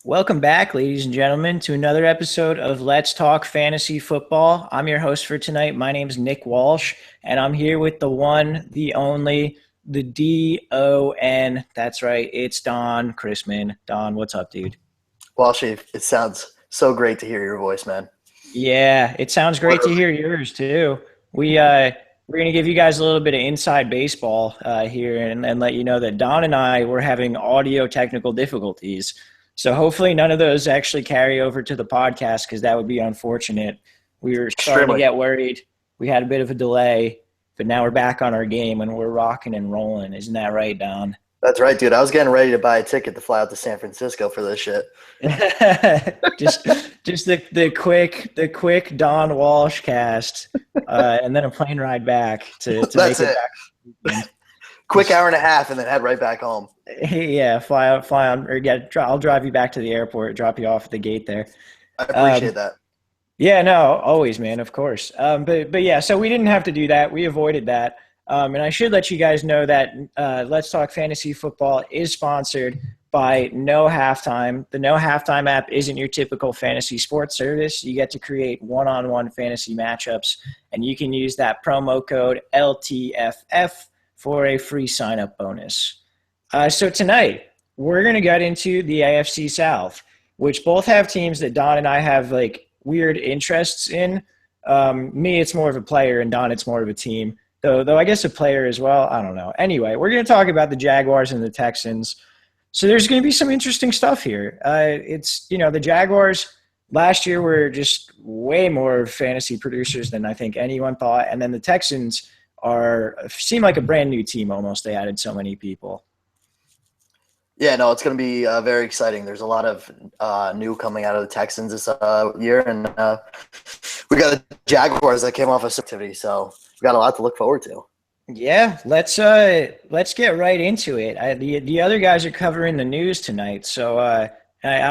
Welcome back, ladies and gentlemen, to another episode of Let's Talk Fantasy Football. I'm your host for tonight. My name is Nick Walsh, and I'm here with the one, the only, the DON. That's right, it's Don Chrisman. Don, what's up, dude? Well, Chief, it sounds so great to hear your voice, man. Yeah, it sounds great to Literally. hear yours too. We're gonna give you guys a little bit of inside baseball here, and let you know that Don and I were having audio technical difficulties. So hopefully none of those actually carry over to the podcast because that would be unfortunate. We were starting to Extremely. get worried. We had a bit of a delay, but now we're back on our game and we're rocking and rolling. Isn't that right, Don? That's right, dude. I was getting ready to buy a ticket to fly out to San Francisco for this shit. just just the quick Don Walsh cast, and then a plane ride back to That's make it it. back. Quick hour and a half and then head right back home. Yeah, fly on, or I'll drive you back to the airport, drop you off at the gate there. I Um, appreciate that. yeah, no, always, man, of course. But yeah, so we didn't have to do that. We avoided that. And I should let you guys know that Let's Talk Fantasy Football is sponsored by No Halftime. The No Halftime app isn't your typical fantasy sports service. You get to create one-on-one fantasy matchups, and you can use that promo code LTFF for a free sign-up bonus. So tonight, we're going to get into the AFC South, which both have teams that Don and I have like weird interests in. Me, it's more of a player, and Don, it's more of a team. Though I guess a player as well. I don't know. Anyway, we're going to talk about the Jaguars and the Texans. So there's going to be some interesting stuff here. The Jaguars last year were just way more fantasy producers than I think anyone thought, and then the Texans seem like a brand new team almost. They added so many people. Yeah, no, it's going to be very exciting. There's a lot of new coming out of the Texans this year, and we got the Jaguars that came off of activity, so we got a lot to look forward to. Yeah, let's get right into it. The other guys are covering the news tonight, so I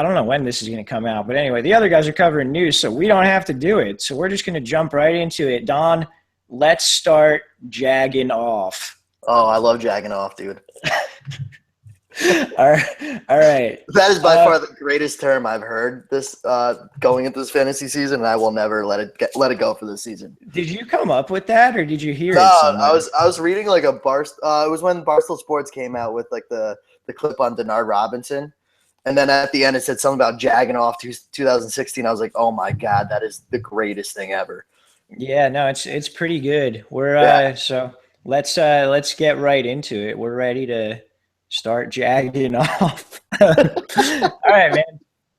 don't know when this is going to come out, but anyway, the other guys are covering news, so we don't have to do it. So we're just going to jump right into it. Don, let's start jagging off. Oh, I love jagging off, dude. All right, all right. That is by far the greatest term I've heard this going into this fantasy season, and I will never let it go for this season. Did you come up with that, or did you hear No, it somewhere? I was reading like a it was when Barstool Sports came out with like the clip on Denard Robinson, and then at the end it said something about jagging off to 2016. I was like, oh my god, that is the greatest thing ever. Yeah, no, it's pretty good. Yeah, So let's get right into it. We're ready to start jagging off. All right, man.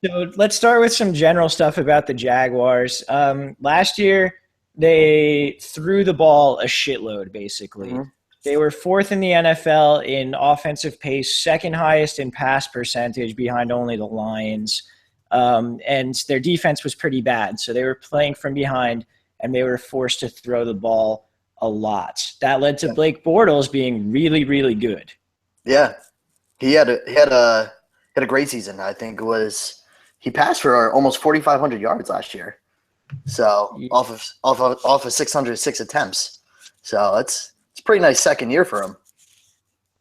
So let's start with some general stuff about the Jaguars. Last year, they threw the ball a shitload, basically. hmm They were fourth in the NFL in offensive pace, second highest in pass percentage behind only the Lions. And their defense was pretty bad. So they were playing from behind, and they were forced to throw the ball a lot. That led to yeah, Blake Bortles being really, really good. yeah. He had a great season. I think it was he passed for almost 4,500 yards last year. So off of 606 attempts. So it's a pretty nice second year for him.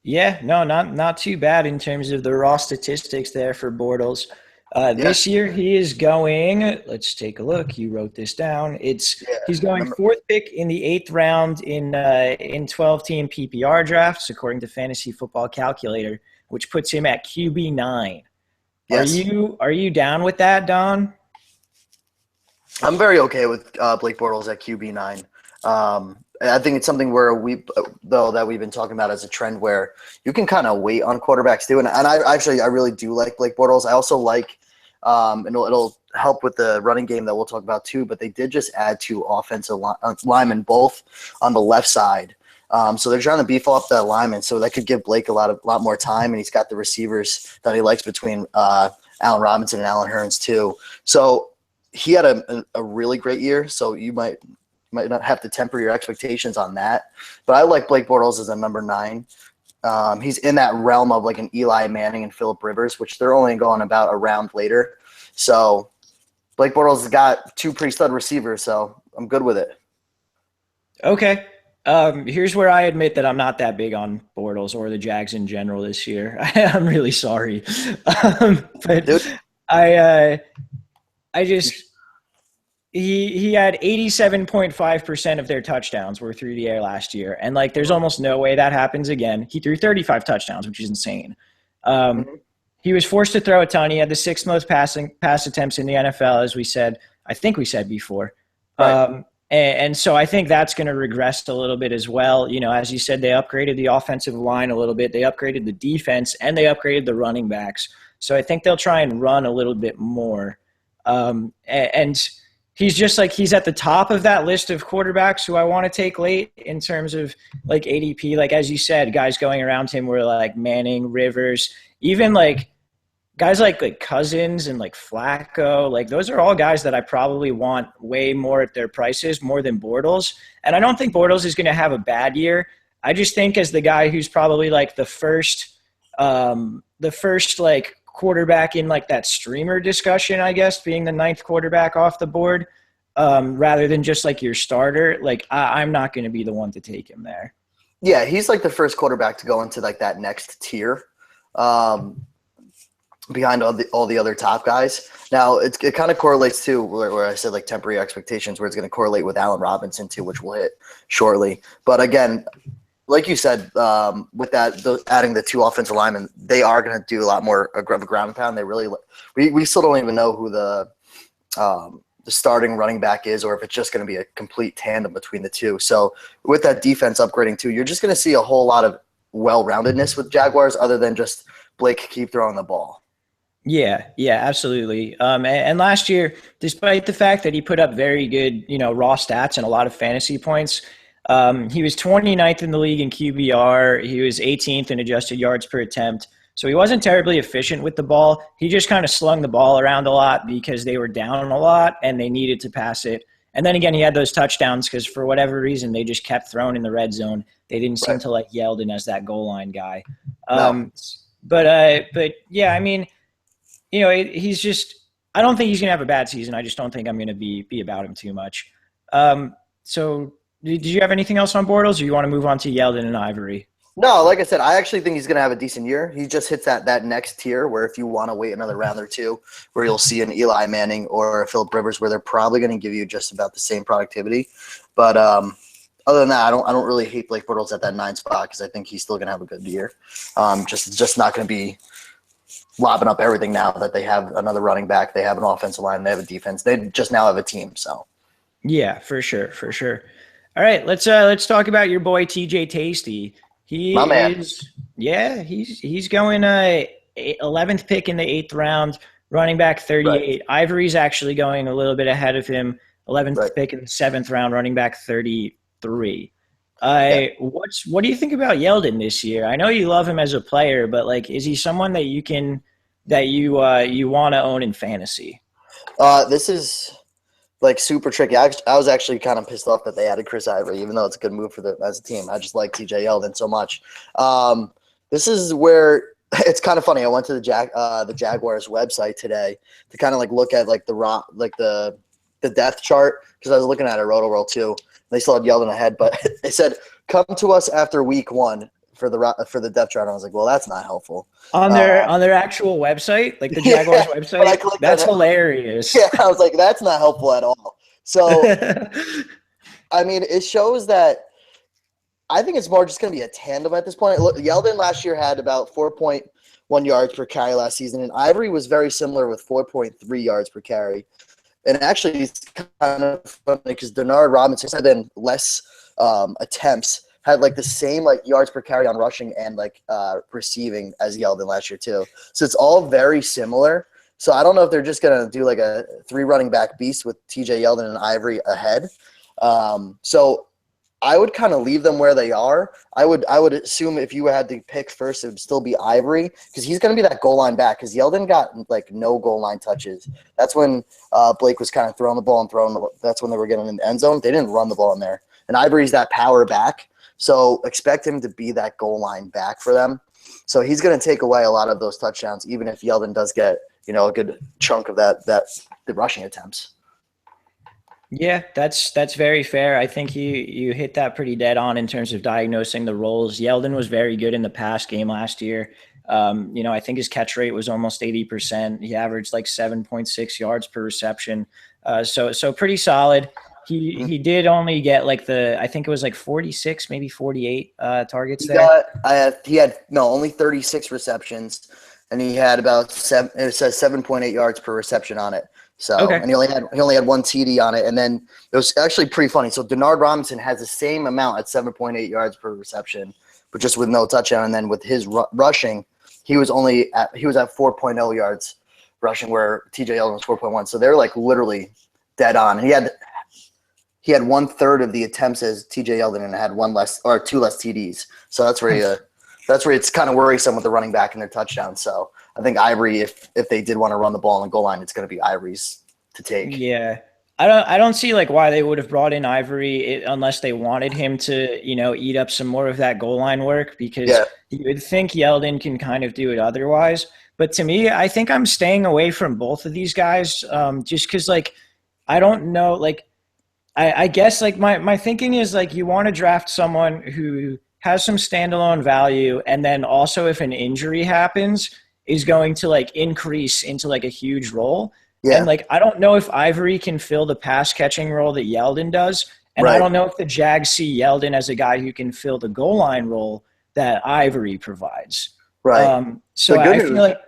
Yeah, no, not too bad in terms of the raw statistics there for Bortles. Yeah, This year he is going. Let's take a look. You wrote this down. yeah. He's going Remember? fourth pick in the eighth round in 12-team PPR drafts, according to Fantasy Football Calculator, which puts him at QB9. Are Yes. you down with that, Don? I'm very okay with Blake Bortles at QB9. I think it's something where that we've been talking about as a trend where you can kind of wait on quarterbacks too. And I really do like Blake Bortles. I also like, and it'll help with the running game that we'll talk about too. But they did just add two offensive linemen, both on the left side. So they're trying to beef up that lineman, so that could give Blake a lot more time, and he's got the receivers that he likes between Allen Robinson and Allen Hurns too. So he had a really great year. So you might not have to temper your expectations on that. But I like Blake Bortles as a number 9. He's in that realm of like an Eli Manning and Phillip Rivers, which they're only going about a round later. So Blake Bortles has got two pretty stud receivers, so I'm good with it. Okay. Here's where I admit that I'm not that big on Bortles or the Jags in general this year. I'm really sorry. But Dude, I I just he had 87.5% of their touchdowns were through the air last year, and like there's Mhm. almost no way that happens again. He threw 35 touchdowns, which is insane. Um, Mhm. he was forced to throw a ton. He had the sixth most passing pass attempts in the NFL, as we said. I think we said before. Right. And so I think that's going to regress a little bit as well. You know, as you said, they upgraded the offensive line a little bit. They upgraded the defense and they upgraded the running backs. So I think they'll try and run a little bit more. And he's just like he's at the top of that list of quarterbacks who I want to take late in terms of like ADP. Like as you said, guys going around him were like Manning, Rivers, even like guys like Cousins and like Flacco. Like those are all guys that I probably want way more at their prices, more than Bortles. And I don't think Bortles is going to have a bad year. I just think as the guy who's probably like the first like quarterback in like that streamer discussion, I guess, being the ninth quarterback off the board, rather than just like your starter. Like I'm not going to be the one to take him there. Yeah, he's like the first quarterback to go into like that next tier. Um, Behind all the other top guys. Now it kind of correlates to where I said like temporary expectations, where it's going to correlate with Allen Robinson too, which we'll hit shortly. But again, like you said, with that adding the two offensive linemen, they are going to do a lot more of a ground pound. They really we still don't even know who the starting running back is, or if it's just going to be a complete tandem between the two. So with that defense upgrading too, you're just going to see a whole lot of well-roundedness with Jaguars, other than just Blake keep throwing the ball. Yeah, absolutely. And last year, despite the fact that he put up very good, you know, raw stats and a lot of fantasy points, he was 29th in the league in QBR. He was 18th in adjusted yards per attempt. So he wasn't terribly efficient with the ball. He just kind of slung the ball around a lot because they were down a lot and they needed to pass it. And then again, he had those touchdowns because for whatever reason, they just kept throwing in the red zone. They didn't seem Right. to like Yeldon as that goal line guy. No. Um, but yeah, I mean, you know, he's just. I don't think he's gonna have a bad season. I just don't think I'm gonna be about him too much. So, did you have anything else on Bortles, or you want to move on to Yeldon and Ivory? No, like I said, I actually think he's going to have a decent year. He just hits that next tier where if you want to wait another round or two, where you'll see an Eli Manning or a Philip Rivers, where they're probably going to give you just about the same productivity. But other than that, I don't really hate Blake Bortles at that 9 spot because I think he's still going to have a good year. Just not going to be lobbing up everything now that they have another running back, they have an offensive line, they have a defense, they just now have a team. So Yeah, for sure, for sure. All right, let's talk about your boy TJ Tasty. He my man, is, yeah, he's going 11th pick in the eighth round, running back right, 38. Ivory's actually going a little bit ahead of him, 11th right, pick in the seventh round, running back 33. yeah. What do you think about Yeldon this year? I know you love him as a player, but like, is he someone that you want to own in fantasy? This is like super tricky. I was actually kind of pissed off that they added Chris Ivory, even though it's a good move for the as a team. I just like TJ Yeldon so much. This is where it's kind of funny. I went to the Jaguars website today to kind of like look at like the depth chart because I was looking at it Roto World too. They still had Yeldon ahead, but they said come to us after week one for the depth chart. And I was like, well, that's not helpful. On their actual website, like the Yeah, Jaguars but I website. clicked on That's it. hilarious. Yeah, I was like, that's not helpful at all. So I mean, it shows that I think it's more just going to be a tandem at this point. Look, Yeldon last year had about 4.1 yards per carry last season, and Ivory was very similar with 4.3 yards per carry. And actually, it's kind of funny because Denard Robinson had been less attempts, had like the same like yards per carry on rushing and like receiving as Yeldon last year too. So it's all very similar. So I don't know if they're just gonna do like a 3 running back beast with TJ Yeldon and Ivory ahead. So I would kind of leave them where they are. I would assume if you had to pick first, it would still be Ivory because he's going to be that goal line back because Yeldon got like no goal line touches. That's when Blake was kind of throwing the ball and that's when they were getting in the end zone. They didn't run the ball in there. And Ivory's that power back. So expect him to be that goal line back for them. So he's going to take away a lot of those touchdowns, even if Yeldon does get, a good chunk of the rushing attempts. Yeah, that's very fair. I think you hit that pretty dead on in terms of diagnosing the roles. Yeldon was very good in the pass game last year. I think his catch rate was almost 80%. He averaged like 7.6 yards per reception. So pretty solid. He did only get like I think it was like 46, maybe 48 targets there. He had only 36 receptions, and he had about it says 7.8 yards per reception on it. So, Okay. and he only had one TD on it, and then it was actually pretty funny. So Denard Robinson has the same amount at 7.8 yards per reception, but just with no touchdown. And then with his rushing, he was at 4.0 yards rushing, where TJ Yeldon was 4.1. So they're like literally dead on. And he had 1/3 of the attempts as TJ Yeldon and had two less TDs. So that's where it's kind of worrisome with the running back and their touchdown. So I think Ivory, if they did want to run the ball on the goal line, it's going to be Ivory's to take. Yeah. I don't see like why they would have brought in Ivory unless they wanted him to, eat up some more of that goal line work, because you would think Yeldon can kind of do it otherwise. But to me, I think I'm staying away from both of these guys just because, like, I don't know, like, I guess like my thinking is like you want to draft someone who has some standalone value, and then also if an injury happens is going to like increase into like a huge role. Yeah. And like I don't know if Ivory can fill the pass catching role that Yeldon does, and Right. I don't know if the Jags see Yeldon as a guy who can fill the goal line role that Ivory provides. Right. So I feel like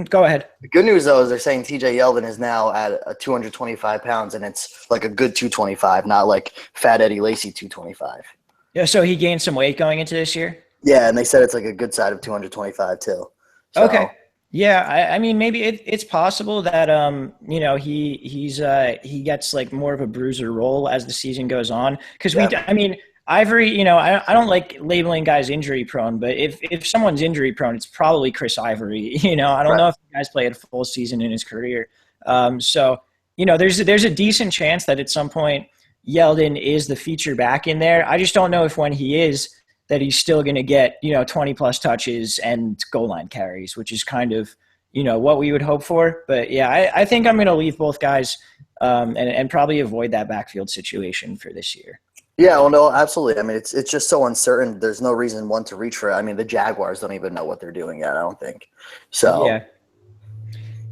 go ahead. The good news, though, is they're saying TJ Yeldon is now at a 225 pounds, and it's like a good 225, not like Fat Eddie Lacy 225. Yeah, so he gained some weight going into this year? Yeah, and they said it's like a good side of 225 too. So, okay. Yeah, I mean, maybe it's possible that he gets like more of a bruiser role as the season goes on, because Ivory, I don't like labeling guys injury prone, but if someone's injury prone, it's probably Chris Ivory. I don't know if the guy's played a full season in his career. So there's a decent chance that at some point Yeldon is the feature back in there. I just don't know if when he is, that he's still going to get 20 plus touches and goal line carries, which is kind of what we would hope for. But yeah, I think I'm going to leave both guys and probably avoid that backfield situation for this year. Yeah, well, no, absolutely. I mean, it's just so uncertain. There's no reason one to reach for it. I mean, the Jaguars don't even know what they're doing yet, I don't think. So yeah.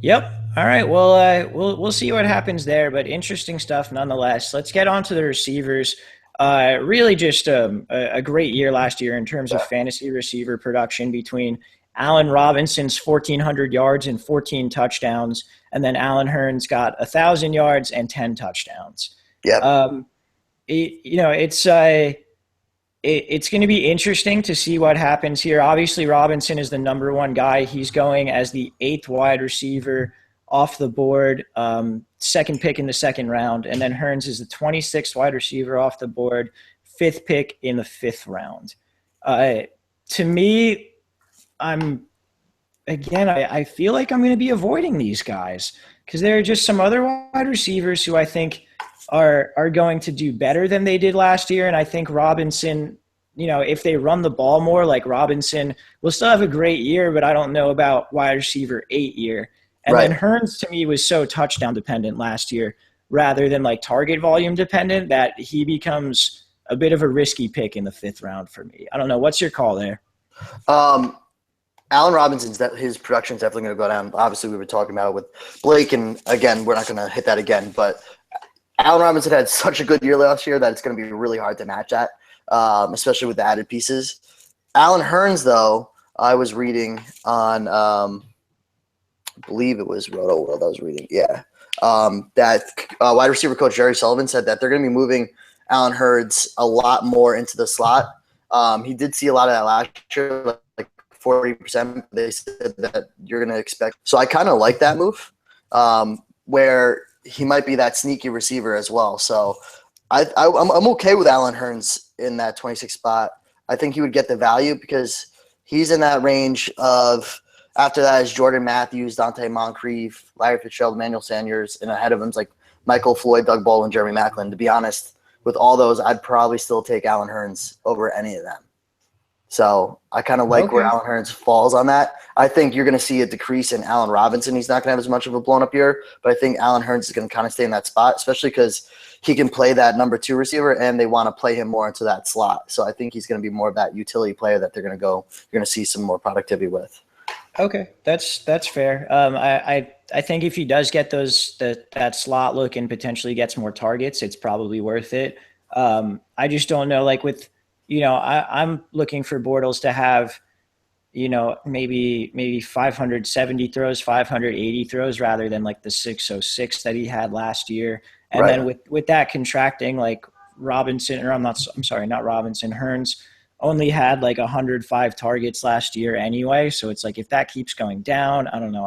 Yep. All right. Well, we'll see what happens there, but interesting stuff nonetheless. Let's get on to the receivers. Really just a great year last year in terms of fantasy receiver production, between Allen Robinson's 1,400 yards and 14 touchdowns, and then Allen Hurns got 1,000 yards and 10 touchdowns. yeah. It's going to be interesting to see what happens here. Obviously, Robinson is the number one guy. He's going as the 8th wide receiver off the board, second pick in the second round. And then Hurns is the 26th wide receiver off the board, 5th pick in the 5th round. To me, I feel like I'm going to be avoiding these guys, because there are just some other wide receivers who I think are going to do better than they did last year. And I think Robinson, if they run the ball more, like Robinson will still have a great year, but I don't know about wide receiver 8 year. And then Hurns to me was so touchdown dependent last year rather than like target volume dependent that he becomes a bit of a risky pick in the 5th round for me. I don't know. What's your call there? Allen Robinson's his production is definitely going to go down. Obviously, we were talking about it with Blake, and again, we're not going to hit that again, but Allen Robinson had such a good year last year that it's going to be really hard to match that, especially with the added pieces. Allen Hurns, though, I was reading on, I believe it was Roto World I was reading, that wide receiver coach Jerry Sullivan said that they're going to be moving Allen Hurns a lot more into the slot. He did see a lot of that last year, like 40%. They said that you're going to expect. So I kind of like that move, where he might be that sneaky receiver as well. So I'm okay with Allen Hurns in that 26 spot. I think he would get the value because he's in that range of, after that is Jordan Matthews, Dante Moncrief, Larry Fitzgerald, Emmanuel Sanders, and ahead of him is like Michael Floyd, Doug Baldwin, Jeremy Maclin. To be honest, with all those, I'd probably still take Allen Hurns over any of them. So I kind of like where Allen Hurns falls on that. I think you're going to see a decrease in Allen Robinson. He's not going to have as much of a blown-up year, but I think Allen Hurns is going to kind of stay in that spot, especially because he can play that number 2 receiver, and they want to play him more into that slot. So I think he's going to be more of that utility player that you're going to see some more productivity with. Okay, that's fair. I think if he does get that slot look and potentially gets more targets, it's probably worth it. I just don't know, like with I'm looking for Bortles to have maybe 570 throws, 580 throws rather than like the 606 that he had last year. And Right. then with that contracting, like Robinson, or I'm sorry, not Robinson, Hearns only had like 105 targets last year anyway. So it's like if that keeps going down, I don't know.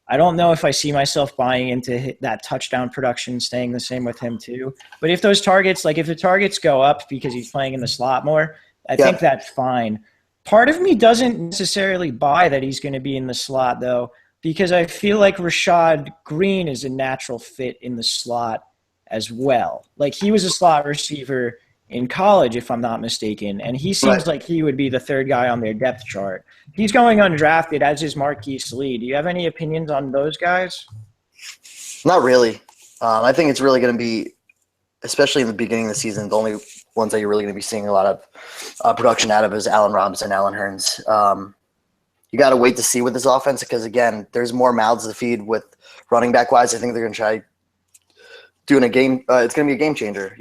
I don't know if I see myself buying into that touchdown production staying the same with him too. But if those targets, like if the targets go up because he's playing in the slot more, I think Yep. that's fine. Part of me doesn't necessarily buy that he's going to be in the slot though, because I feel like Rashad Green is a natural fit in the slot as well. Like he was a slot receiver in college, if I'm not mistaken, and he Right. seems like he would be the third guy on their depth chart. He's going undrafted as is Marquise Lee. Do you have any opinions on those guys? Not really. I think it's really going to be, especially in the beginning of the season, the only ones that you're really going to be seeing a lot of production out of is Allen Robinson, Allen Hearns. You got to wait to see with this offense because, again, there's more mouths to feed with running back wise. I think they're going to try doing a game. It's going to be a game changer.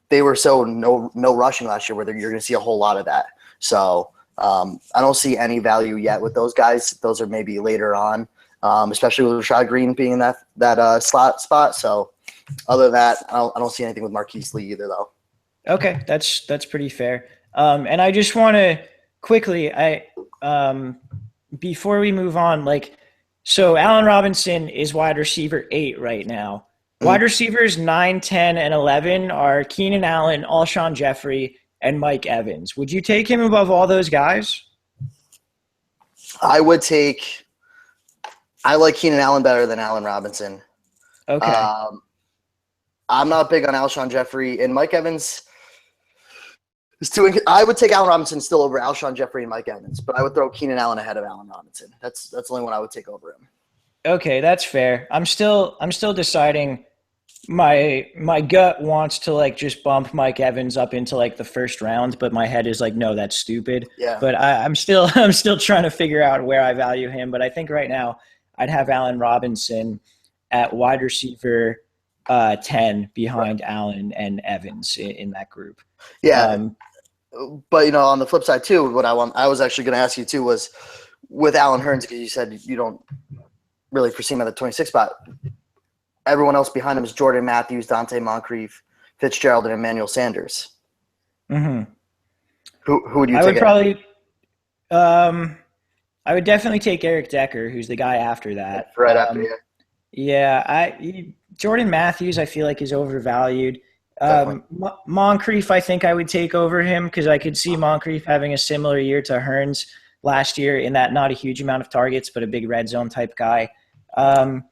They were so no rushing last year where you're going to see a whole lot of that. So I don't see any value yet with those guys. Those are maybe later on, especially with Rashad Green being in that slot spot. So other than that, I don't see anything with Marquise Lee either, though. Okay, that's pretty fair. And I just want to quickly, before we move on, like, so Allen Robinson is wide receiver 8 right now. Mhm. Wide receivers 9, 10, and 11 are Keenan Allen, Alshon Jeffrey, and Mike Evans. Would you take him above all those guys? I would take. I like Keenan Allen better than Allen Robinson. Okay. Um, I'm not big on Alshon Jeffrey and Mike Evans. I would take Allen Robinson still over Alshon Jeffrey and Mike Evans, but I would throw Keenan Allen ahead of Allen Robinson. That's the only one I would take over him. Okay, that's fair. I'm still deciding. My gut wants to like just bump Mike Evans up into like the first round, but my head is like, no, that's stupid. Yeah. But I'm still I'm still trying to figure out where I value him. But I think right now I'd have Allen Robinson at wide receiver 10 Right. behind Allen and Evans in that group. Yeah, Um, but on the flip side too, I was actually going to ask you too was with Allen Hearns because you said you don't really foresee him at the 26 spot. Everyone else behind him is Jordan Matthews, Dante Moncrief, Fitzgerald, and Emmanuel Sanders. mhm. Who would you I take would ahead? probably um, I would definitely take Eric Decker, who's the guy after that. Right after you, Yeah, Jordan Matthews, I feel like is overvalued. definitely. Moncrief, I think I would take over him because I could see Moncrief having a similar year to Hearns last year in that not a huge amount of targets, but a big red zone type guy. Um,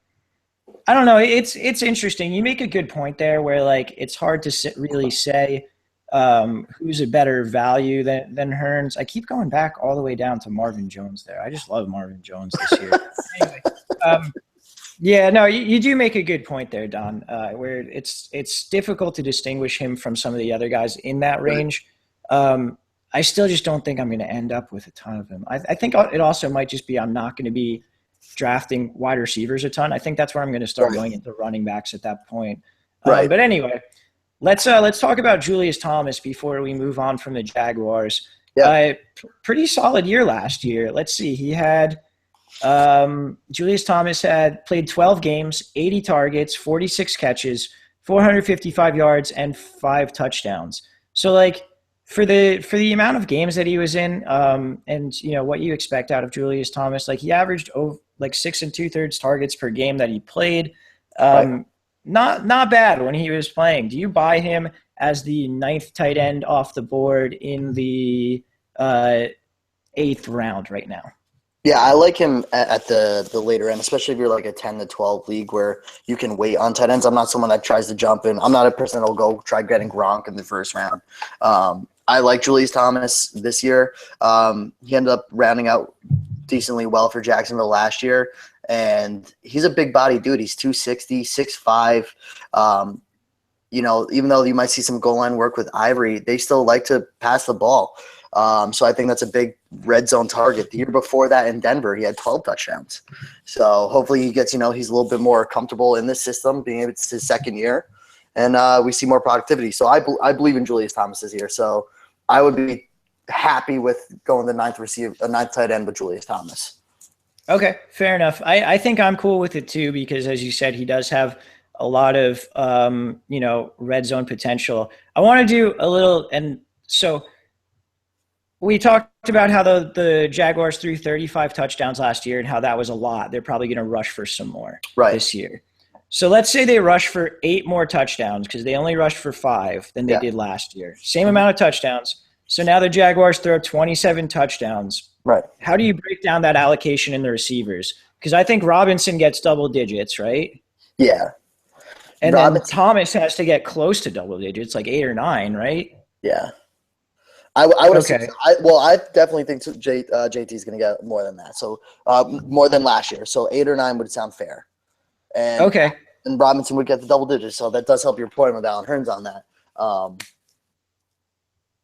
I don't know. It's interesting. You make a good point there, where like it's hard to really say who's a better value than Hearns. I keep going back all the way down to Marvin Jones there. I just love Marvin Jones this year. Anyway, um, yeah, no, you do make a good point there, Don. Where it's difficult to distinguish him from some of the other guys in that Right. range. I still just don't think I'm going to end up with a ton of him. I think it also might just be I'm not going to be drafting wide receivers a ton. I think that's where I'm going to start Right. going into running backs at that point. Right. But anyway, let's talk about Julius Thomas before we move on from the Jaguars. Yeah. Pretty solid year last year. Let's see, he had Julius Thomas had played 12 games, 80 targets, 46 catches, 455 yards, and 5 touchdowns. So like for the amount of games that he was in, and what you expect out of Julius Thomas, like he averaged over like 6 2/3 targets per game that he played. Right. Um, not bad when he was playing. Do you buy him as the ninth tight end off the board in the uh, eighth round right now? Yeah, I like him at the later end, especially if you're like a 10 to 12 league where you can wait on tight ends. I'm not someone that tries to jump in. I'm not a person that'll go try getting Gronk in the first round. I like Julius Thomas this year. He ended up rounding out decently well for Jacksonville last year, and he's a big body dude. He's 260, 6'5". Even though you might see some goal line work with Ivory, they still like to pass the ball. So I think that's a big red zone target. The year before that in Denver, he had 12 touchdowns. So hopefully he gets, he's a little bit more comfortable in this system, being able it's his second year, and we see more productivity. So I believe in Julius Thomas this year. So I would be happy with going the ninth tight end with Julius Thomas. Okay, fair enough. I think I'm cool with it too because, as you said, he does have a lot of red zone potential. I want to do a little, and so we talked about how the Jaguars threw 35 touchdowns last year and how that was a lot. They're probably going to rush for some more this year. So let's say they rush for 8 more touchdowns because they only rushed for 5 than they did last year. Same amount of touchdowns. So now the Jaguars throw 27 touchdowns. Right. How do you break down that allocation in the receivers? Because I think Robinson gets double digits, right? Yeah. And then Thomas has to get close to double digits, like 8 or 9, right? Yeah. I would okay. I definitely think JT is going to get more than that. So more than last year. So 8 or 9 would sound fair. And and Robinson would get the double digits. So that does help your point with Allen Hurns on that.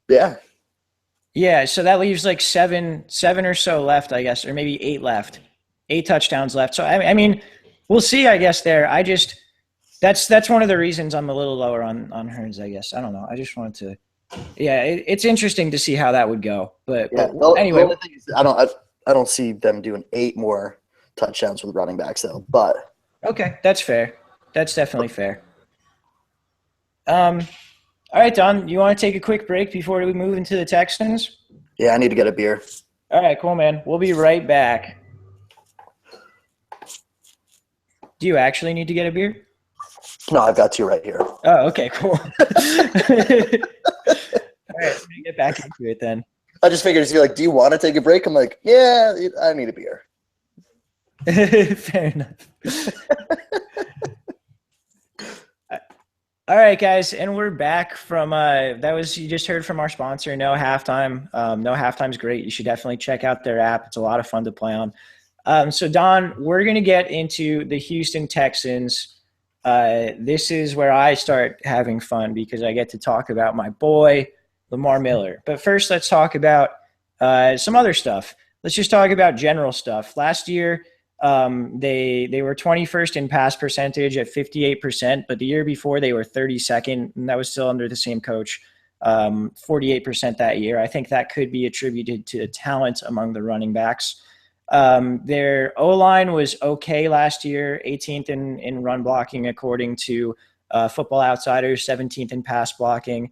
Yeah. Yeah, so that leaves like seven or so left, I guess, or maybe 8 left, 8 touchdowns left. So I mean, we'll see. I guess there. That's one of the reasons I'm a little lower on Hurns. I guess I don't know. I just wanted to. Yeah, it's interesting to see how that would go. But anyway, the thing is, I don't see them doing 8 more touchdowns with running backs though. But okay, that's fair. That's definitely fair. All right, Don, you want to take a quick break before we move into the Texans? Yeah, I need to get a beer. All right, cool, man. We'll be right back. Do you actually need to get a beer? No, I've got 2 right here. Oh, okay, cool. All right, we're going to get back into it then. I just figured you're like, do you want to take a break? I'm like, yeah, I need a beer. Fair enough. All right, guys, and we're back from you just heard from our sponsor, No Halftime. No Halftime's great. You should definitely check out their app. It's a lot of fun to play on. So, Don, we're going to get into the Houston Texans. This is where I start having fun because I get to talk about my boy, Lamar Miller. But first, let's talk about some other stuff. Let's just talk about general stuff. Last year, they were 21st in pass percentage at 58%, but the year before they were 32nd, and that was still under the same coach, 48% that year. I think that could be attributed to talent among the running backs. Their O-line was okay last year, 18th in run blocking according to Football Outsiders, 17th in pass blocking.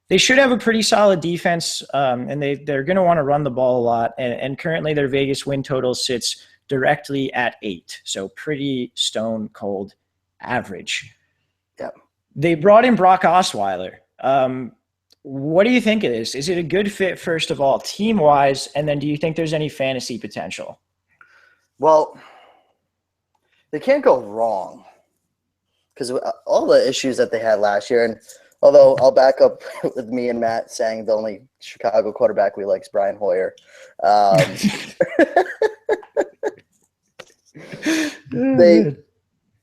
They should have a pretty solid defense, and they're going to want to run the ball a lot, and currently their Vegas win total sits directly at 8, so pretty stone cold average. Yep. They brought in Brock Osweiler. What do you think of this? Is it a good fit, first of all, team-wise, and then do you think there's any fantasy potential? Well, they can't go wrong because all the issues that they had last year, and although I'll back up with me and Matt saying the only Chicago quarterback we like is Brian Hoyer.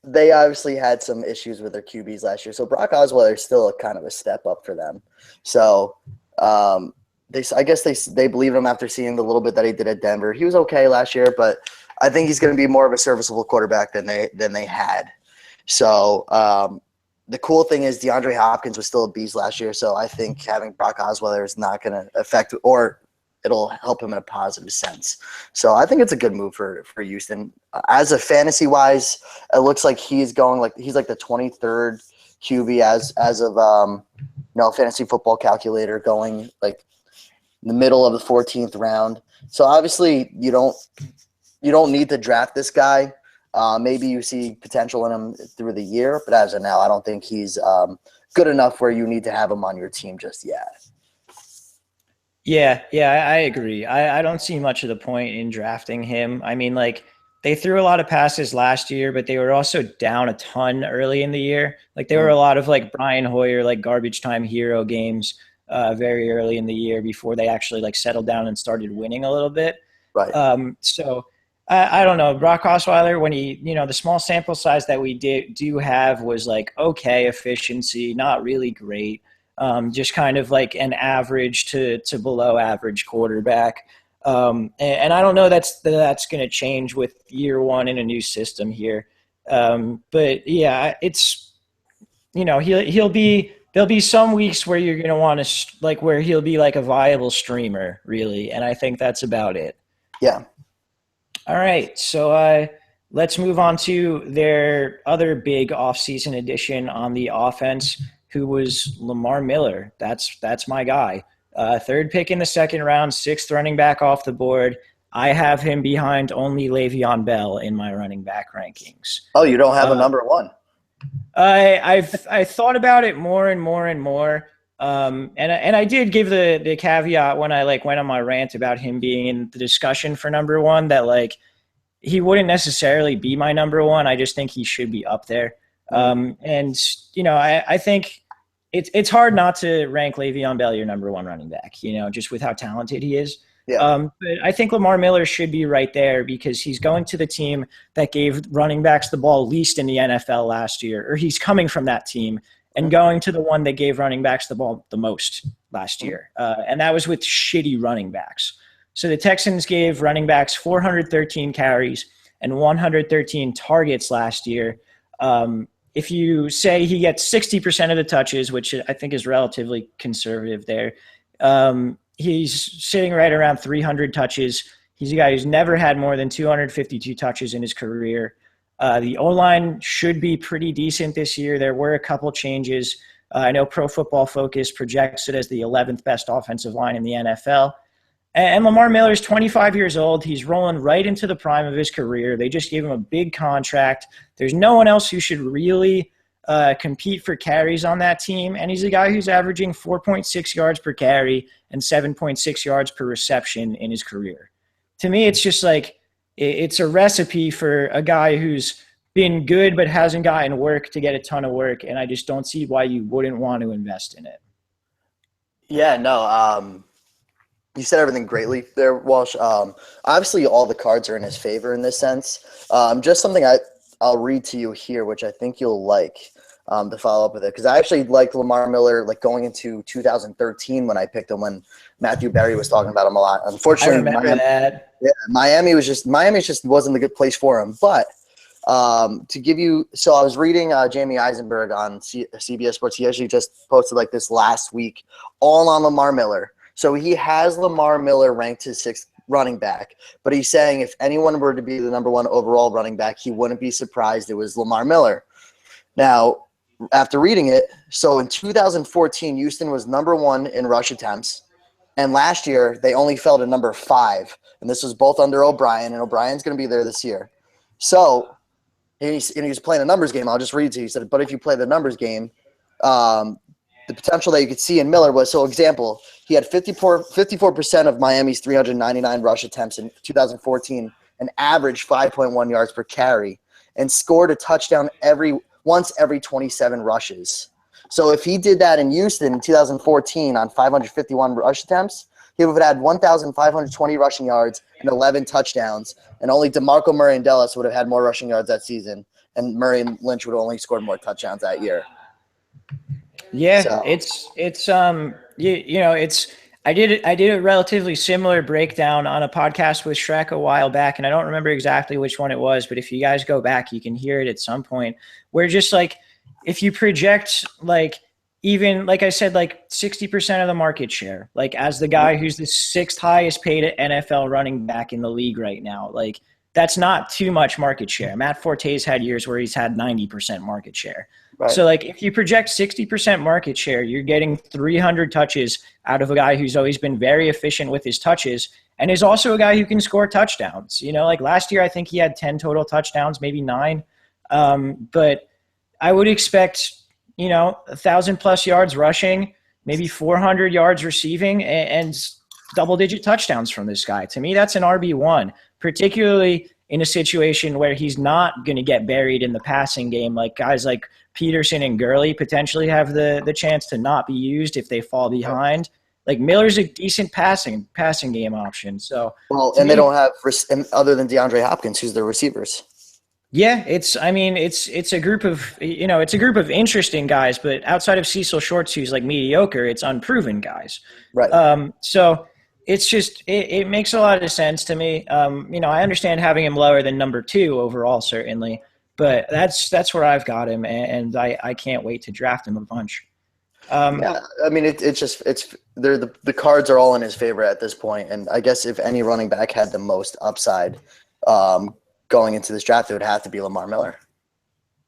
They obviously had some issues with their QBs last year. So Brock Osweiler is still kind of a step up for them. So I guess they believe him after seeing the little bit that he did at Denver. He was okay last year, but I think he's going to be more of a serviceable quarterback than they had. So the cool thing is DeAndre Hopkins was still a beast last year. So I think having Brock Osweiler is not going to affect or it'll help him in a positive sense. So I think it's a good move for Houston. As a fantasy-wise, it looks like he's like the 23rd QB as of fantasy football calculator going like in the middle of the 14th round. So obviously you don't need to draft this guy. Maybe you see potential in him through the year, but as of now, I don't think he's good enough where you need to have him on your team just yet. Yeah, I agree. I don't see much of the point in drafting him. I mean, like, they threw a lot of passes last year, but they were also down a ton early in the year. Like, there were a lot of, like, Brian Hoyer, like, garbage time hero games very early in the year before they actually, like, settled down and started winning a little bit. Right. So I don't know. Brock Osweiler, when he, the small sample size that we do have was, like, okay efficiency, not really great. just kind of like an average to below average quarterback. And I don't know that's going to change with year one in a new system here. But yeah, it's, he'll be, there'll be some weeks where you're going to want to like where he'll be like a viable streamer really. And I think that's about it. Yeah. All right. So let's move on to their other big offseason addition on the offense, who was Lamar Miller. That's my guy. Third pick in the second round, sixth running back off the board. I have him behind only Le'Veon Bell in my running back rankings. Oh, you don't have a number one? I thought about it more and more and more. And I did give the caveat when I like went on my rant about him being in the discussion for number one that like he wouldn't necessarily be my number one. I just think he should be up there. And I think it's hard not to rank Le'Veon Bell your number one running back, just with how talented he is. Yeah. But I think Lamar Miller should be right there because he's going to the team that gave running backs the ball least in the NFL last year, or he's coming from that team and going to the one that gave running backs the ball the most last year. And that was with shitty running backs. So the Texans gave running backs 413 carries and 113 targets last year. If you say he gets 60% of the touches, which I think is relatively conservative there, he's sitting right around 300 touches. He's a guy who's never had more than 252 touches in his career. The O-line should be pretty decent this year. There were a couple changes. I know Pro Football Focus projects it as the 11th best offensive line in the NFL. And Lamar Miller's 25 years old. He's rolling right into the prime of his career. They just gave him a big contract. There's no one else who should really compete for carries on that team. And he's a guy who's averaging 4.6 yards per carry and 7.6 yards per reception in his career. To me, it's just like it's a recipe for a guy who's been good but hasn't gotten work to get a ton of work. And I just don't see why you wouldn't want to invest in it. Yeah, no. You said everything greatly there, Walsh. Obviously, all the cards are in his favor in this sense. Just something I'll read to you here, which I think you'll like to follow up with it. Because I actually liked Lamar Miller like going into 2013 when I picked him when Matthew Berry was talking about him a lot. Unfortunately, I remember that. Yeah, Miami just wasn't a good place for him. But to give you – so I was reading Jamie Eisenberg on CBS Sports. He actually just posted like this last week all on Lamar Miller. So he has Lamar Miller ranked his sixth running back, but he's saying if anyone were to be the number one overall running back, he wouldn't be surprised it was Lamar Miller. Now, after reading it, so in 2014, Houston was number one in rush attempts, and last year they only fell to number 5, and this was both under O'Brien, and O'Brien's going to be there this year. So he's playing a numbers game. I'll just read it to you. He said, but if you play the numbers game, the potential that you could see in Miller was, so example, he had 54% of Miami's 399 rush attempts in 2014 and averaged 5.1 yards per carry and scored a touchdown once every 27 rushes. So if he did that in Houston in 2014 on 551 rush attempts, he would have had 1,520 rushing yards and 11 touchdowns, and only DeMarco Murray and Dallas would have had more rushing yards that season, and Murray and Lynch would have only scored more touchdowns that year. Yeah, so. It's I did a relatively similar breakdown on a podcast with Shrek a while back, and I don't remember exactly which one it was, but if you guys go back, you can hear it at some point, where just like if you project like even like I said, like 60% of the market share, like as the guy who's the 6th highest paid NFL running back in the league right now, like that's not too much market share. Matt Forte's had years where he's had 90% market share. Right. So, like, if you project 60% market share, you're getting 300 touches out of a guy who's always been very efficient with his touches and is also a guy who can score touchdowns. Like last year, I think he had 10 total touchdowns, maybe 9. But I would expect, 1,000+ yards rushing, maybe 400 yards receiving, and double-digit touchdowns from this guy. To me, that's an RB1, particularly in a situation where he's not going to get buried in the passing game, like guys like Peterson and Gurley potentially have the chance to not be used if they fall behind. Like Miller's a decent passing game option. So they don't have other than DeAndre Hopkins, who's their receivers. Yeah, it's a group of it's a group of interesting guys, but outside of Cecil Shorts, who's like mediocre, it's unproven guys. Right. So it's just it makes a lot of sense to me. I understand having him lower than number two overall, certainly, but that's where I've got him, and I can't wait to draft him a bunch. Um, Yeah, I mean it's just it's they're the cards are all in his favor at this point, and I guess if any running back had the most upside um, going into this draft, it would have to be Lamar Miller.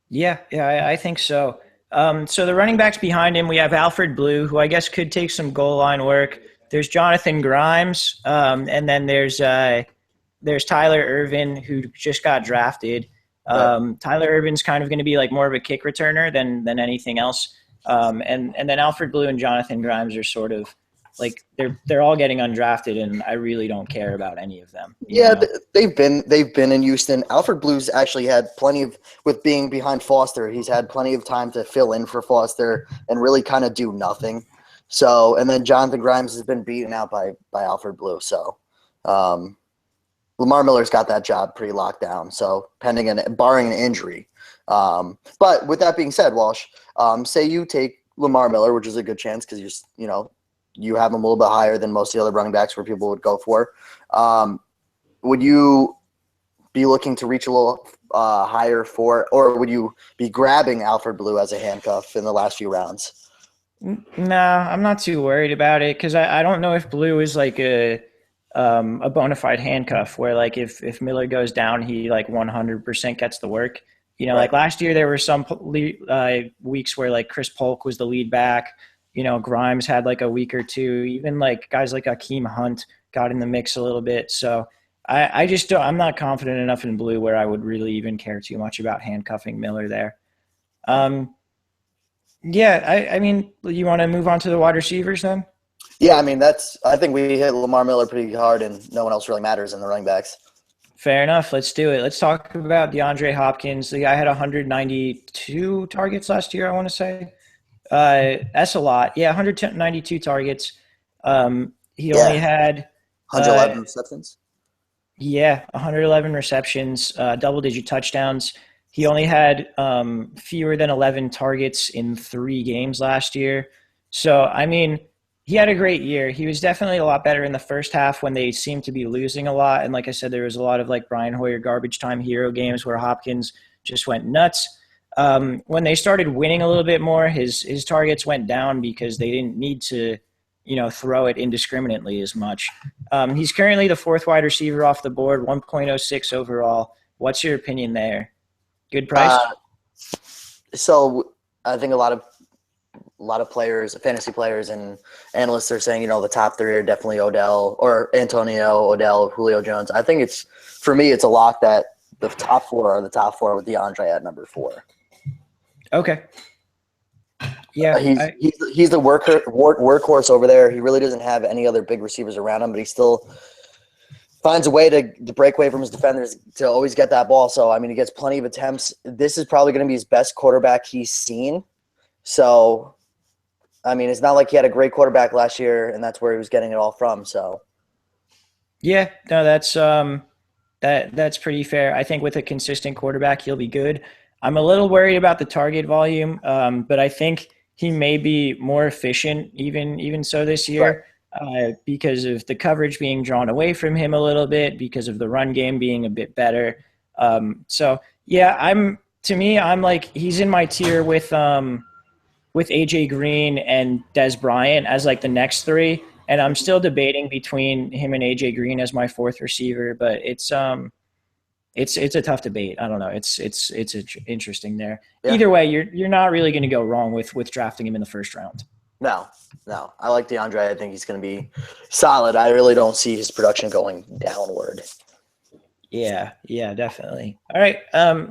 yeah, I think so. So the running backs behind him, we have Alfred Blue, who I guess could take some goal line work. There's Jonathan Grimes, and then there's Tyler Irvin, who just got drafted. Right. Tyler Irvin's kind of going to be like more of a kick returner than anything else. And then Alfred Blue and Jonathan Grimes are sort of like they're all getting undrafted, and I really don't care about any of them. You Yeah, know? they've been in Houston. Alfred Blues actually had plenty of with being behind Foster. He's had plenty of time to fill in for Foster and really kind of do nothing. So, and then Jonathan Grimes has been beaten out by Alfred Blue. So, um, Lamar Miller's got that job pretty locked down. So, pending and barring an injury. But with that being said, Walsh, say you take Lamar Miller, which is a good chance because you have him a little bit higher than most of the other running backs where people would go for. Would you be looking to reach a little higher for, or would you be grabbing Alfred Blue as a handcuff in the last few rounds? Nah, I'm not too worried about it because I don't know if Blue is like a bona fide handcuff where like if Miller goes down, he like 100% gets the work. Right. Like last year there were some weeks where like Chris Polk was the lead back. Grimes had like a week or two. Even like guys like Akeem Hunt got in the mix a little bit. So I just don't. I'm not confident enough in Blue where I would really even care too much about handcuffing Miller there. Um, yeah, I mean, you want to move on to the wide receivers then? Yeah, I mean I think we hit Lamar Miller pretty hard, and no one else really matters in the running backs. Fair enough. Let's do it. Let's talk about DeAndre Hopkins. The guy had 192 targets last year, I want to say. That's a lot. Yeah, 192 targets. He only Yeah, had, uh, 111 receptions. yeah, 111 receptions, double-digit touchdowns. He only had fewer than 11 targets in 3 games last year. So, I mean, he had a great year. He was definitely a lot better in the first half when they seemed to be losing a lot. And like I said, there was a lot of like Brian Hoyer garbage time hero games where Hopkins just went nuts. When they started winning a little bit more, his targets went down because they didn't need to, throw it indiscriminately as much. He's currently the fourth wide receiver off the board, 1.06 overall. What's your opinion there? Good price? Uh, so I think a lot of players, fantasy players, and analysts are saying the top three are definitely Odell or Antonio, Odell, Julio Jones. I think for me it's a lock that the top four are the top four with DeAndre at number four. Okay. Yeah. He's the workhorse over there. He really doesn't have any other big receivers around him, but he still finds a way to break away from his defenders to always get that ball. So I mean, he gets plenty of attempts. This is probably going to be his best quarterback he's seen. So I mean, it's not like he had a great quarterback last year, and that's where he was getting it all from. So Yeah. No, that's pretty fair. I think with a consistent quarterback, he'll be good. I'm a little worried about the target volume, but I think he may be more efficient even so this right, year because of the coverage being drawn away from him a little bit, because of the run game being a bit better. So yeah, I'm like he's in my tier with AJ Green and Des Bryant as like the next three, and I'm still debating between him and AJ Green as my fourth receiver, but it's a tough debate. I don't know. It's interesting there. yeah, Either way, you're not really going to go wrong with drafting him in the first round. no, no, I like DeAndre. I think he's going to be solid. I really don't see his production going downward. Yeah, definitely. All right,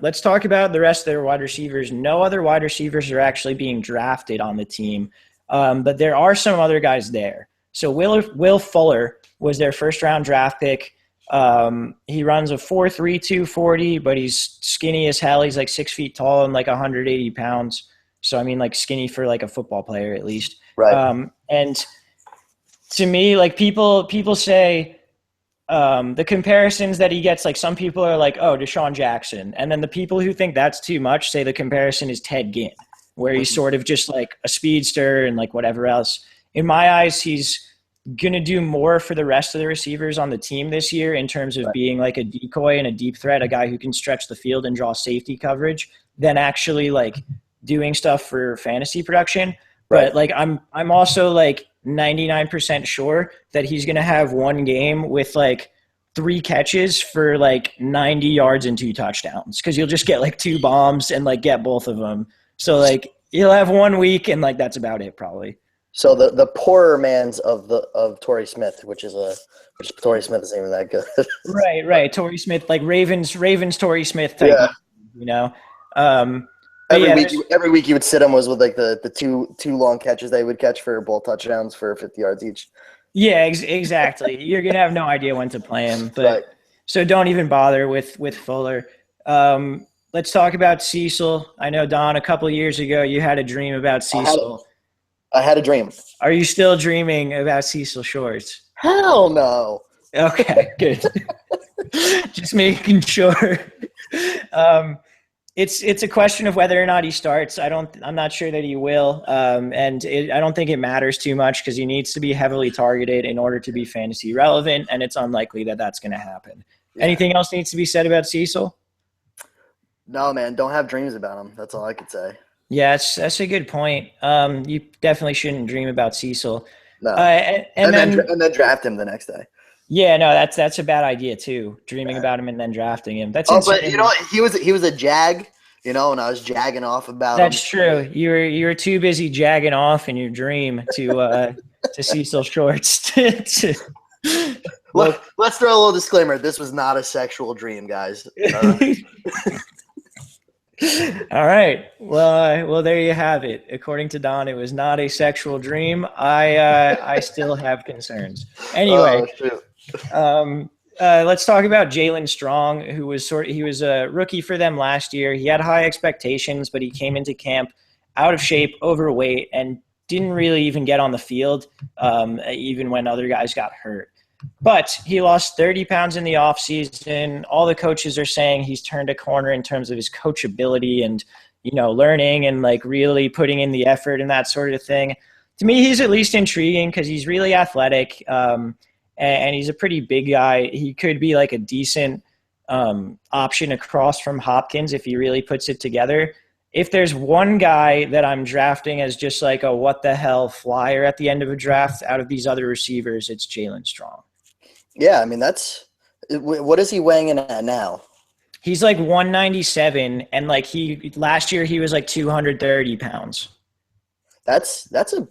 let's talk about the rest of their wide receivers. No other wide receivers are actually being drafted on the team, but there are some other guys there. So Will Fuller was their first round draft pick. He runs a 4.3 240, but he's skinny as hell. He's like 6 feet tall and like 180 pounds. So I mean, like skinny for like a football player at least. Right. And to me, like people say the comparisons that he gets, like some people are like, oh, Deshaun Jackson. And then the people who think that's too much say the comparison is Ted Ginn, where he's sort of just like a speedster and like whatever else. In my eyes, he's going to do more for the rest of the receivers on the team this year in terms of being like a decoy and a deep threat, a guy who can stretch the field and draw safety coverage, than actually like doing stuff for fantasy production. Right. But like I'm also like 99% sure that he's going to have one game with like 3 catches for like 90 yards and 2 touchdowns, because you'll just get like 2 bombs and like get both of them. So like he'll have 1 week and like that's about it probably. So the poorer man's of Torrey Smith, which Torrey Smith isn't even that good. Right. Torrey Smith, like Ravens Torrey Smith type, you know. Every week you would sit him was with like the two long catches they would catch for both touchdowns for 50 yards each. Yeah, exactly. You're gonna have no idea when to play him, but Right. So don't even bother with Fuller. Let's talk about Cecil. I know, Don, a couple of years ago you had a dream about Cecil. I had a dream. Are you still dreaming about Cecil Shorts? Hell no. Okay, good. Just making sure. It's a question of whether or not he starts. I'm not sure that he will, and I don't think it matters too much because he needs to be heavily targeted in order to be fantasy relevant, and it's unlikely that that's going to happen. Yeah. Anything else needs to be said about Cecil? No, man, don't have dreams about him. That's all I could say. Yeah, that's a good point. You definitely shouldn't dream about Cecil. No, and then draft him the next day. Yeah, no, that's a bad idea too. Dreaming about him and then drafting him. That's insane. But you know, he was a jag, you know, and I was jagging off about him. That's true. You were too busy jagging off in your dream to Cecil Shorts. Look, let's throw a little disclaimer. This was not a sexual dream, guys. All right. Well, there you have it. According to Don, it was not a sexual dream. I still have concerns. Anyway, let's talk about Jalen Strong, who was he was a rookie for them last year. He had high expectations, but he came into camp out of shape, overweight, and didn't really even get on the field, even when other guys got hurt. But he lost 30 pounds in the offseason. All the coaches are saying he's turned a corner in terms of his coachability and, you know, learning and like really putting in the effort and that sort of thing. To me, he's at least intriguing because he's really athletic and he's a pretty big guy. He could be like a decent option across from Hopkins if he really puts it together. If there's one guy that I'm drafting as just like a what the hell flyer at the end of a draft out of these other receivers, it's Jalen Strong. Yeah, I mean, what is he weighing in at now? He's like 197, and like last year he was like 230 pounds. That's a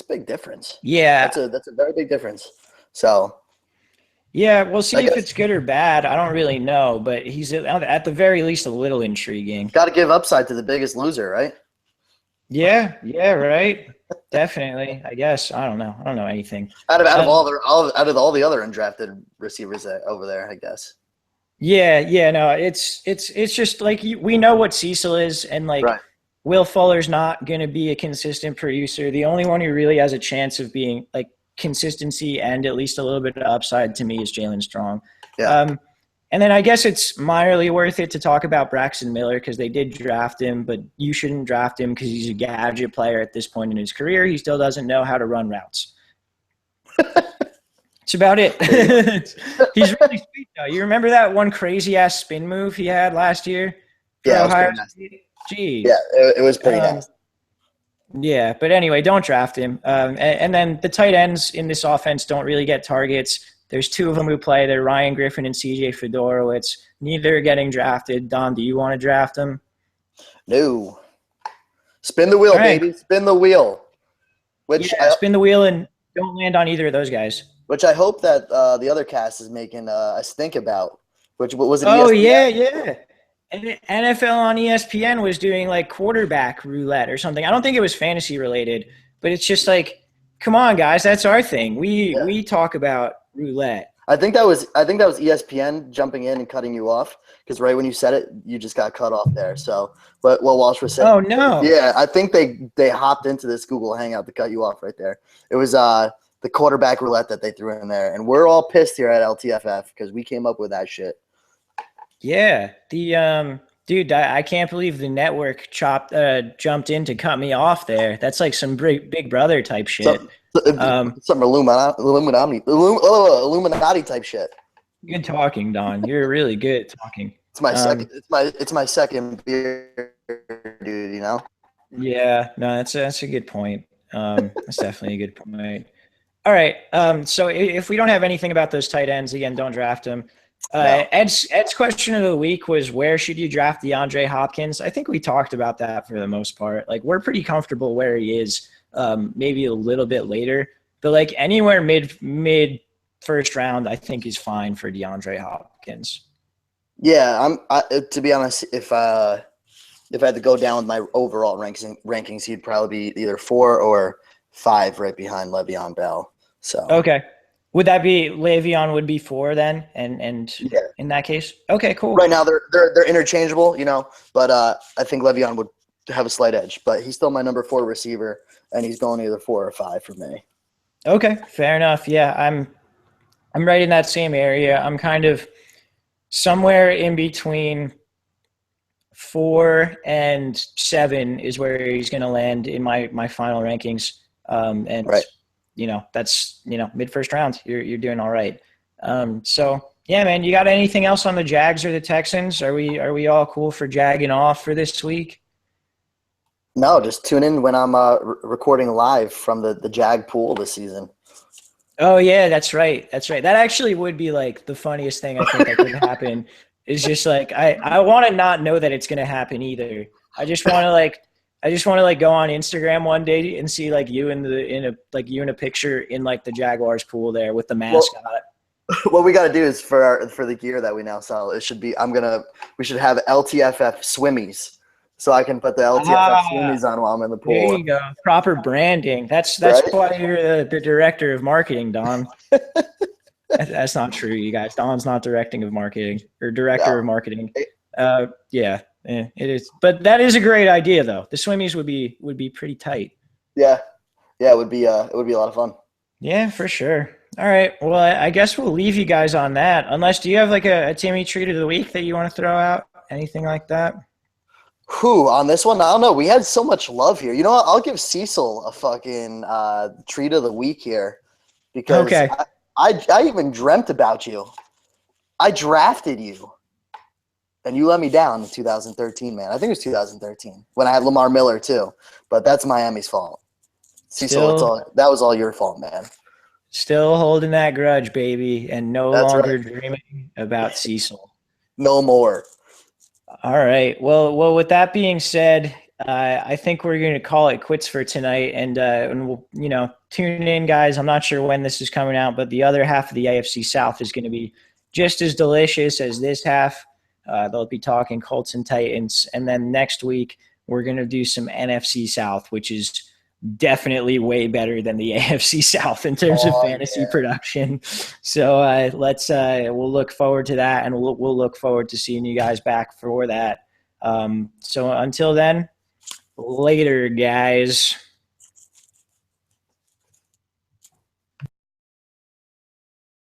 big difference. Yeah, that's a very big difference. So yeah, we'll see if it's good or bad. I don't really know, but he's at the very least a little intriguing. Got to give upside to the biggest loser, right? Yeah, right. Definitely. I guess I don't know anything. Out of all the other undrafted receivers over there, I guess. Yeah. No, it's just like we know what Cecil is, and like Will Fuller's not going to be a consistent producer. The only one who really has a chance of being like consistency and at least a little bit of upside to me is Jalen Strong. Yeah. And then I guess it's minorly worth it to talk about Braxton Miller because they did draft him, but you shouldn't draft him because he's a gadget player at this point in his career. He still doesn't know how to run routes. That's about it. He's really sweet, though. You remember that one crazy-ass spin move he had last year? Yeah, Ohio State? Jeez. Yeah, it was pretty nasty. Yeah, but anyway, don't draft him. And then the tight ends in this offense don't really get targets. There's 2 of them who play. They're Ryan Griffin and C.J. Fedorowicz. Neither are getting drafted. Don, do you want to draft them? No. Spin the wheel, baby. Spin the wheel. Spin the wheel and don't land on either of those guys. Which I hope that the other cast is making us think about. What was it? Oh, ESPN? Yeah. And NFL on ESPN was doing like quarterback roulette or something. I don't think it was fantasy related, but it's just like, come on, guys, that's our thing. We talk about roulette. I think that was ESPN jumping in and cutting you off because right when you said it, you just got cut off there. So, what Walsh was saying. Oh no. Yeah, I think they hopped into this Google Hangout to cut you off right there. It was the the quarterback roulette that they threw in there. And we're all pissed here at LTFF because we came up with that shit. Yeah, the dude, I can't believe the network jumped in to cut me off there. That's like some big brother type shit. Some, Um, some Illuminati type shit. Good talking, Don. You're really good at talking. It's my second. Um, It's my second beer, dude. You know. yeah, no, that's a good point. That's definitely a good point. All right. So if we don't have anything about those tight ends, again, don't draft them. No. Ed's question of the week was, where should you draft DeAndre Hopkins? I think we talked about that for the most part. Like, we're pretty comfortable where he is. Maybe a little bit later, but like anywhere mid first round, I think is fine for DeAndre Hopkins. Yeah, to be honest, if I had to go down with my overall rankings, he'd probably be either 4 or 5, right behind Le'Veon Bell. So Okay. Would that be Le'Veon would be 4 then? And yeah, in that case, okay, cool. right now they're interchangeable, you know. But I think Le'Veon would have a slight edge. But he's still my number 4 receiver, and he's going either 4 or 5 for me. Okay, fair enough. Yeah, I'm right in that same area. I'm kind of somewhere in between 4 and 7 is where he's going to land in my final rankings. And Right. that's mid first round. You're doing all right. So yeah, man. You got anything else on the Jags or the Texans? Are we all cool for jagging off for this week? No, just tune in when I'm recording live from the Jag pool this season. Oh yeah, that's right. That's right. That actually would be like the funniest thing I think that could happen. Is just like I want to not know that it's gonna happen either. I just want to go on Instagram one day and see like you in a picture in like the Jaguars pool there with the mascot. What we got to do is for the gear that we now sell, it should be we should have LTFF swimmies, so I can put the LTFF swimmies on while I'm in the There pool. you go. Proper branding. That's Right? why you're the director of marketing, Don. That's not true, you guys. Don's not directing of marketing or director No. of marketing. Yeah, it is. But that is a great idea, though. The swimmies would be pretty tight. Yeah, it would be a lot of fun. Yeah, for sure. All right. Well, I guess we'll leave you guys on that. Unless, do you have like a Timmy treat of the week that you want to throw out? Anything like that? Who on this one? I don't know. We had so much love here. You know what? I'll give Cecil a fucking treat of the week here because Okay. I even dreamt about you. I drafted you, and you let me down in 2013, man. I think it was 2013 when I had Lamar Miller too. But that's Miami's fault. Cecil, that was all your fault, man. Still holding that grudge, baby, and no That's longer right. dreaming about Cecil. No more. All right. Well. With that being said, I think we're going to call it quits for tonight, and we'll tune in, guys. I'm not sure when this is coming out, but the other half of the AFC South is going to be just as delicious as this half. They'll be talking Colts and Titans, and then next week we're going to do some NFC South, which is definitely way better than the AFC South in terms of fantasy production. So we'll look forward to that, and we'll look forward to seeing you guys back for that. So until then, later, guys.